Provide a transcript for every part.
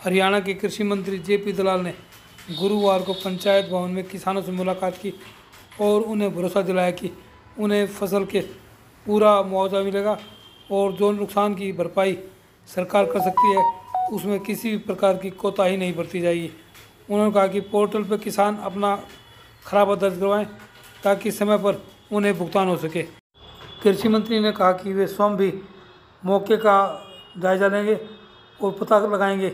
हरियाणा के कृषि मंत्री जेपी दलाल ने गुरुवार को पंचायत भवन में किसानों से मुलाकात की और उन्हें भरोसा दिलाया कि उन्हें फसल के पूरा मुआवजा मिलेगा और जो नुकसान की भरपाई सरकार कर सकती है उसमें किसी भी प्रकार की कोताही नहीं बरती जाएगी। उन्होंने कहा कि पोर्टल पर किसान अपना खराबा दर्ज करवाएं ताकि समय पर उन्हें भुगतान हो सके। कृषि मंत्री ने कहा कि वे स्वयं भी मौके का जायजा लेंगे और पता लगाएंगे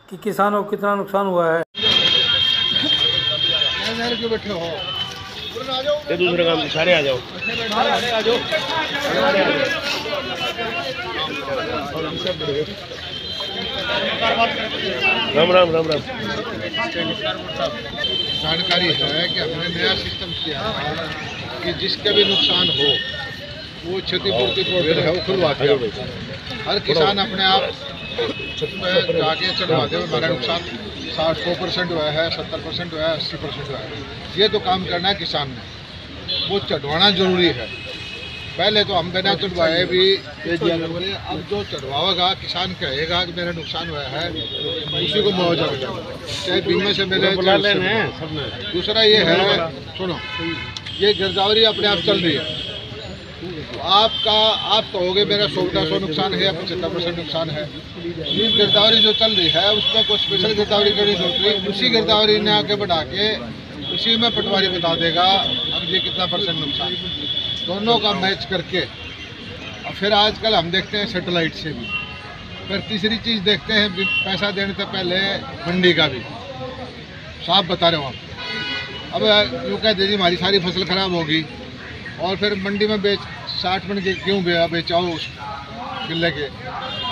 कि किसानों को कितना नुकसान हुआ है। दूसरे काम सारे आ जाओ। राम राम राम राम। जानकारी है कि हमने नया सिस्टम किया है कि जिसका भी नुकसान हो वो क्षतिपूर्ति पोर्टल है वो खुलवाते हैं। हर किसान अपने आप जाके चढ़वाते हुए हमारा नुकसान 100% हुआ है, 70% हुआ है, 80% हुआ है। ये तो काम करना है किसान ने, वो चढ़वाना जरूरी है। पहले तो हम बिना चढ़वाए भी अब जो चढ़वाएगा किसान कहेगा कि मेरा नुकसान हुआ है उसी को मुआवजा मिलेगा, चाहे बीमे से मिले। दूसरा ये है, सुनो, ये गिरदावरी अपने आप चल रही है। आप कहोगे मेरा 100% नुकसान है या 75% नुकसान है। ये गिरदावरी जो चल रही है उसमें कुछ स्पेशल गिरदावरी करनी सोच रही, उसी गिरदावरी ने आगे बढ़ा के उसी में पटवारी बता देगा अब ये कितना % नुकसान, दोनों का मैच करके। और फिर आजकल हम देखते हैं सैटेलाइट से भी। फिर तीसरी चीज़ देखते हैं पैसा देने से पहले मंडी का भी साफ बता रहे हो आप। अब यूँ कहते जी हमारी सारी फसल खराब होगी और फिर मंडी में 60 मन के क्यों बेचाओ उस किले के,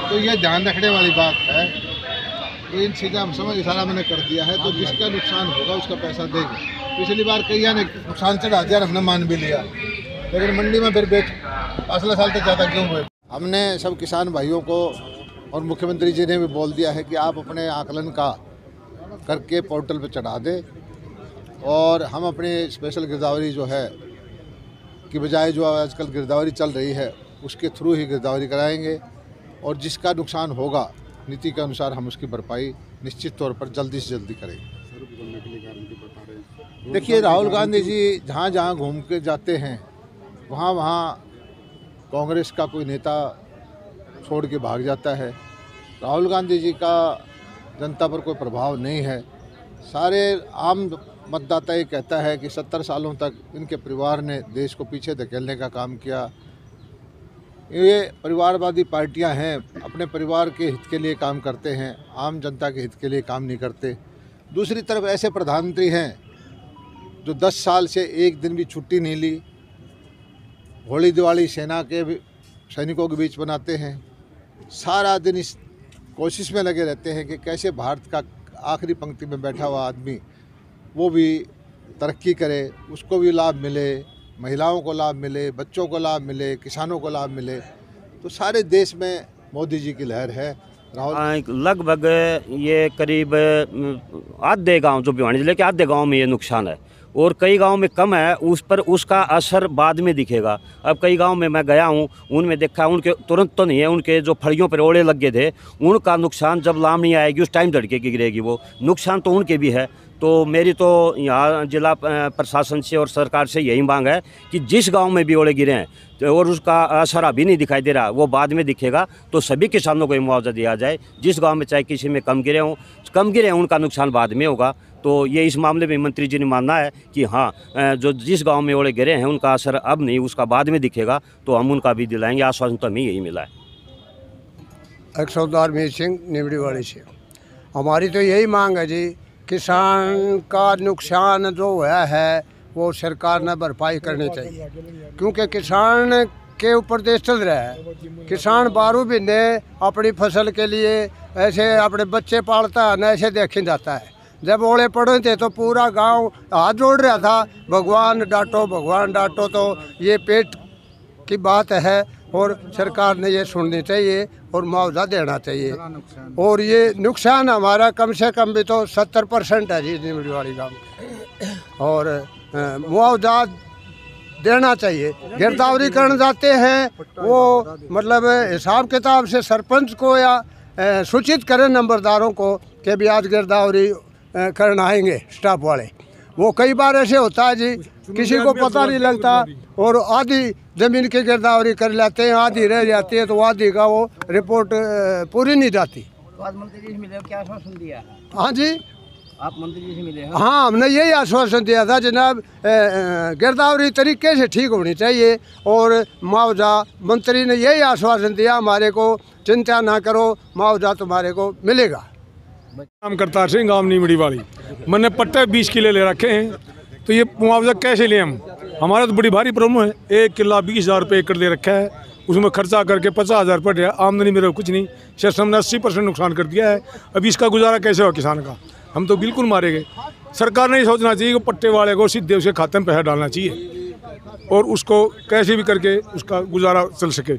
तो ये ध्यान रखने वाली बात है। तो इन चीज़ें हम समझ सारा मैंने कर दिया है, तो जिसका नुकसान होगा उसका पैसा देंगे। पिछली बार कई ने नुकसान चढ़ा दिया, हमने मान भी लिया, लेकिन मंडी में फिर अगले साल तक ज़्यादा क्यों हुए। हमने सब किसान भाइयों को और मुख्यमंत्री जी ने भी बोल दिया है कि आप अपने आकलन का करके पोर्टल पर चढ़ा दें और हम अपनी स्पेशल गिरदावरी जो है की बजाय जो आजकल गिरदावरी चल रही है उसके थ्रू ही गिरदावरी कराएंगे और जिसका नुकसान होगा नीति के अनुसार हम उसकी भरपाई निश्चित तौर पर जल्दी से जल्दी करेंगे। देखिए, राहुल गांधी जी जहाँ जहाँ घूम के जाते हैं वहाँ कांग्रेस का कोई नेता छोड़ के भाग जाता है। राहुल गांधी जी का जनता पर कोई प्रभाव नहीं है। सारे आम मतदाता ये कहता है कि 70 सालों तक इनके परिवार ने देश को पीछे धकेलने का काम किया। ये परिवारवादी पार्टियां हैं, अपने परिवार के हित के लिए काम करते हैं, आम जनता के हित के लिए काम नहीं करते। दूसरी तरफ ऐसे प्रधानमंत्री हैं जो 10 साल से एक दिन भी छुट्टी नहीं ली, होली दिवाली सेना के सैनिकों के बीच बनाते हैं, सारा दिन इस कोशिश में लगे रहते हैं कि कैसे भारत का आखिरी पंक्ति में बैठा हुआ आदमी वो भी तरक्की करे, उसको भी लाभ मिले, महिलाओं को लाभ मिले, बच्चों को लाभ मिले, किसानों को लाभ मिले। तो सारे देश में मोदी जी की लहर है। राहुल लगभग ये करीब आधे गांव, जो भिवानी जिले के आधे गांव में ये नुकसान है और कई गांव में कम है, उस पर उसका असर बाद में दिखेगा। अब कई गांव में मैं गया हूं, उनमें देखा उनके तुरंत तो नहीं है, उनके जो फड़ियों पर ओले लगे थे उनका नुकसान जब लामनी आएगी उस टाइम धड़के की गिरेगी, वो नुकसान तो उनके भी है। तो मेरी तो यहाँ जिला प्रशासन से और सरकार से यही मांग है कि जिस गांव में भी ओले गिरे हैं तो और उसका असर अभी नहीं दिखाई दे रहा, वो बाद में दिखेगा, तो सभी किसानों को मुआवजा दिया जाए। जिस गांव में चाहे किसी में कम गिरे हों उनका नुकसान बाद में होगा। तो ये इस मामले में मंत्री जी ने मानना है कि हाँ, जो जिस गांव में ओले गिरे हैं उनका असर अब नहीं, उसका बाद में दिखेगा, तो हम उनका भी दिलाएंगे। आश्वासन तो हमें यही मिला है। सरदार मीर सिंह निबड़ीवाड़ी से हमारी तो यही मांग है जी, किसान का नुकसान जो हुआ है वो सरकार ने भरपाई करनी चाहिए, क्योंकि किसान के ऊपर देश चल रहा है। किसान 12 महीने अपनी फसल के लिए ऐसे अपने बच्चे पालता है न, ऐसे देखे जाता है। जब ओले पड़े थे तो पूरा गांव हाथ जोड़ रहा था, भगवान डांटो भगवान डांटो। तो ये पेट की बात है और सरकार ने ये सुननी चाहिए और मुआवजा देना चाहिए। और ये नुकसान हमारा कम से कम भी तो 70% है जी निबड़ीवाड़ी गाँव, और मुआवजा देना चाहिए। गिरदावरी करने जाते हैं वो मतलब हिसाब किताब से सरपंच को या सूचित करें नंबरदारों को कि भी आज गिरदावरी करना आएंगे स्टाफ वाले। वो कई बार ऐसे होता है जी, किसी को पता नहीं लगता और आधी ज़मीन की गिरदावरी कर लेते हैं, आधी रह जाती है, तो आधी का वो रिपोर्ट पूरी नहीं जाती। तो आज मंत्री जी से मिले, क्या आश्वासन दिया है? हाँ जी, आप मंत्री जी से मिले हैं? हाँ, हमने यही आश्वासन दिया था जनाब, गिरदावरी तरीके से ठीक होनी चाहिए और मुआवजा, मंत्री ने यही आश्वासन दिया हमारे को, चिंता ना करो, मुआवजा तुम्हारे को मिलेगा। काम करता सिंह गाँव नीमड़ी वाली, मैंने पट्टे 20 किले ले रखे हैं, तो ये मुआवजा कैसे लें हम? हमारा तो बड़ी भारी प्रॉब्लम है। 1 किला 20,000 रुपये एकड़ दे रखा है, उसमें खर्चा करके 50,000 पड़ रहा है, आमदनी मेरे कुछ नहीं, सिस्टम ने 80% नुकसान कर दिया है। अब इसका गुजारा कैसे हो किसान का? हम तो बिल्कुल मारे गए। सरकार ने सोचना चाहिए कि पट्टे वाले को सीधे उसके खाते में पैसा डालना चाहिए और उसको कैसे भी करके उसका गुजारा चल सके।